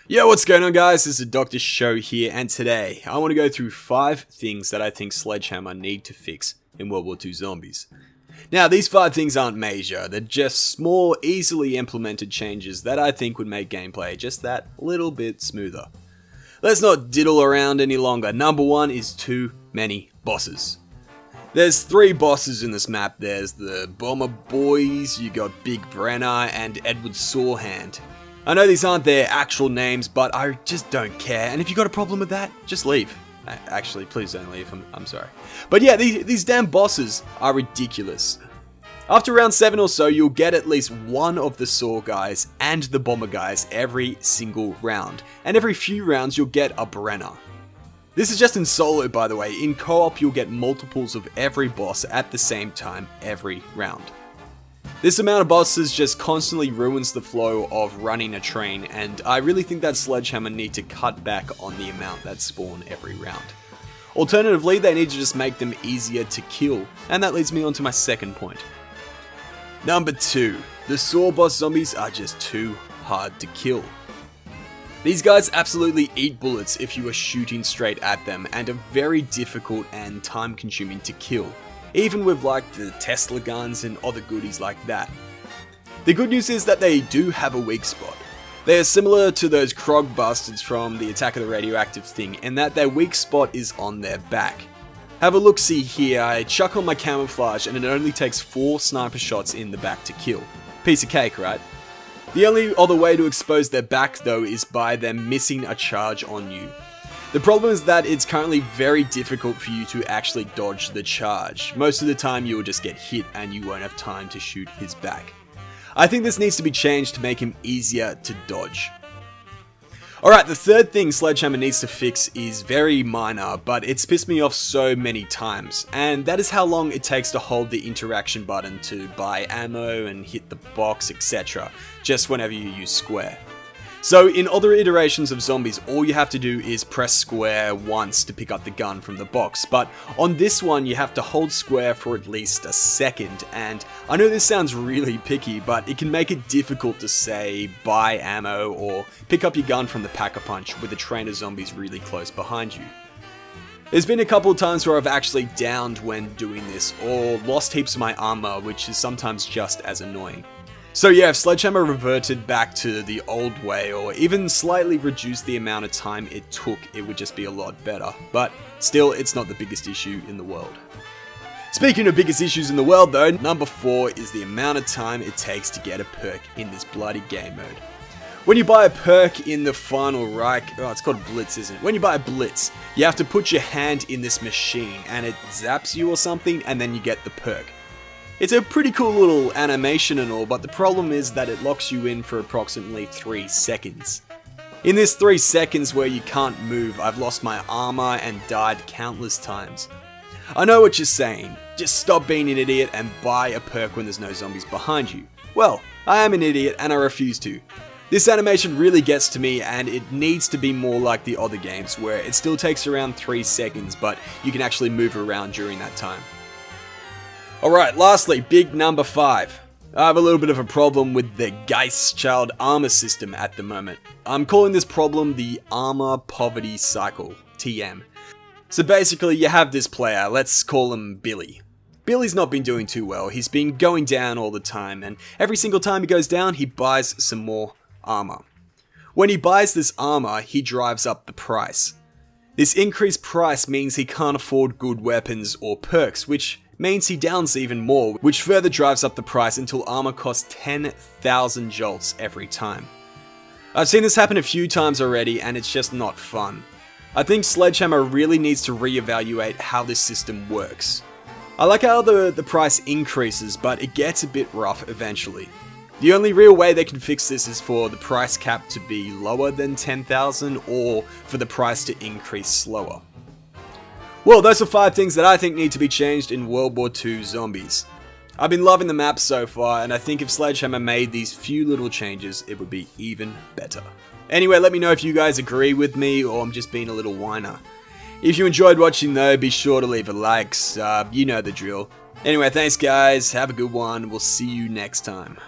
Yo, what's going on guys? This is Dr. Show here, and today I want to go through 5 things that I think Sledgehammer need to fix in World War II Zombies. Now, these 5 things aren't major, they're just small, easily implemented changes that I think would make gameplay just that little bit smoother. Let's not diddle around any longer. Number 1 is too many bosses. There's 3 bosses in this map. There's the Bomber Boys, you got Big Brenner, and Edward Sawhand. I know these aren't their actual names, but I just don't care, and if you got a problem with that, just leave. Actually, please don't leave, I'm sorry. But yeah, these damn bosses are ridiculous. After round 7 or so, you'll get at least one of the Saw guys and the Bomber guys every single round, and every few rounds you'll get a Brenner. This is just in solo, by the way. In co-op, you'll get multiples of every boss at the same time every round. This amount of bosses just constantly ruins the flow of running a train, and I really think that Sledgehammer need to cut back on the amount that spawn every round. Alternatively, they need to just make them easier to kill, and that leads me on to my second point. Number 2, the Saw boss zombies are just too hard to kill. These guys absolutely eat bullets if you are shooting straight at them, and are very difficult and time consuming to kill. Even with like the Tesla guns and other goodies like that. The good news is that they do have a weak spot. They are similar to those Krog bastards from the Attack of the Radioactive Thing in that their weak spot is on their back. Have a look-see here, I chuck on my camouflage and it only takes 4 sniper shots in the back to kill. Piece of cake, right? The only other way to expose their back though is by them missing a charge on you. The problem is that it's currently very difficult for you to actually dodge the charge. Most of the time you will just get hit and you won't have time to shoot his back. I think this needs to be changed to make him easier to dodge. Alright, the third thing Sledgehammer needs to fix is very minor, but it's pissed me off so many times, and that is how long it takes to hold the interaction button to buy ammo and hit the box, etc. just whenever you use square. So in other iterations of zombies, all you have to do is press square once to pick up the gun from the box, but on this one you have to hold square for at least a second, and I know this sounds really picky, but it can make it difficult to say buy ammo or pick up your gun from the pack-a-punch with a train of zombies really close behind you. There's been a couple of times where I've actually downed when doing this, or lost heaps of my armor, which is sometimes just as annoying. So yeah, if Sledgehammer reverted back to the old way, or even slightly reduced the amount of time it took, it would just be a lot better. But still, it's not the biggest issue in the world. Speaking of biggest issues in the world though, number 4 is the amount of time it takes to get a perk in this bloody game mode. When you buy a perk in the Final Reich, it's called Blitz, isn't it? When you buy a Blitz, you have to put your hand in this machine and it zaps you or something, and then you get the perk. It's a pretty cool little animation and all, but the problem is that it locks you in for approximately 3 seconds. In this 3 seconds where you can't move, I've lost my armor and died countless times. I know what you're saying, just stop being an idiot and buy a perk when there's no zombies behind you. Well, I am an idiot and I refuse to. This animation really gets to me, and it needs to be more like the other games where it still takes around 3 seconds, but you can actually move around during that time. Alright, lastly, big number 5. I have a little bit of a problem with the Geistchild armor system at the moment. I'm calling this problem the Armor Poverty Cycle, TM. So basically, you have this player, let's call him Billy. Billy's not been doing too well, he's been going down all the time, and every single time he goes down, he buys some more armor. When he buys this armor, he drives up the price. This increased price means he can't afford good weapons or perks, which means he downs even more, which further drives up the price until armor costs 10,000 jolts every time. I've seen this happen a few times already, and it's just not fun. I think Sledgehammer really needs to reevaluate how this system works. I like how the price increases, but it gets a bit rough eventually. The only real way they can fix this is for the price cap to be lower than 10,000, or for the price to increase slower. Well, those are 5 things that I think need to be changed in World War II Zombies. I've been loving the map so far, and I think if Sledgehammer made these few little changes, it would be even better. Anyway, let me know if you guys agree with me, or I'm just being a little whiner. If you enjoyed watching though, be sure to leave a like, sub, you know the drill. Anyway, thanks guys, have a good one, we'll see you next time.